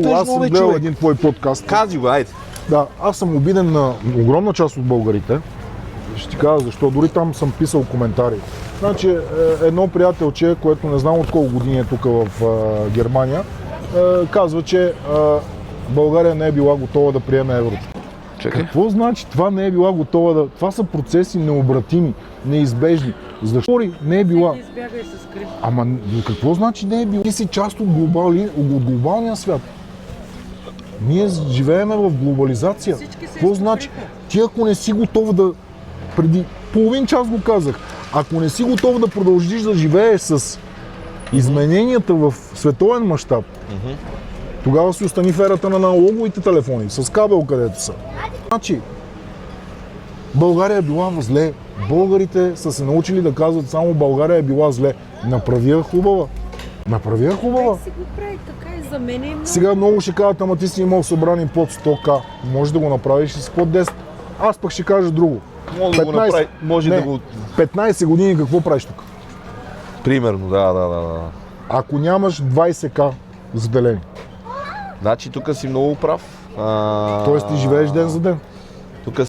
Аз съм гледал един твой подкаст. Кази го, айде. Да, аз съм обиден на огромна част от българите. Ще ти кажа защо. Дори там съм писал коментари. Значи, едно приятелче, което не знам от колко години е тук в Германия, казва, че България не е била готова да приеме еврото. Чакай. Какво значи това не е била готова да... Това са процеси необратими, неизбежни. Защо не е била? Избягай се скри. Ама какво значи не е била? Ти си част от глобалния свят. Ние живееме в глобализация. Какво значи? Ти ако не си готов да... Преди половин час го казах. Ако не си готов да продължиш да живееш с измененията в световен мащаб, тогава си остани в ерата на аналоговите телефони, с кабел където са. Значи, България е била зле. Българите са се научили да казват само България е била зле. Направи я хубава. Направи я хубава. Си го прави така и за мен е много. Сега много ще кажат, ама ти си имал събрани под 100к. Може да го направиш и с под 10. Аз пък ще кажа друго. Може да го направи. Може да го... 15 години какво правиш тук? Примерно, да. Ако нямаш 20к заделени. Значи тук си много прав. Тоест ти живееш ден за ден.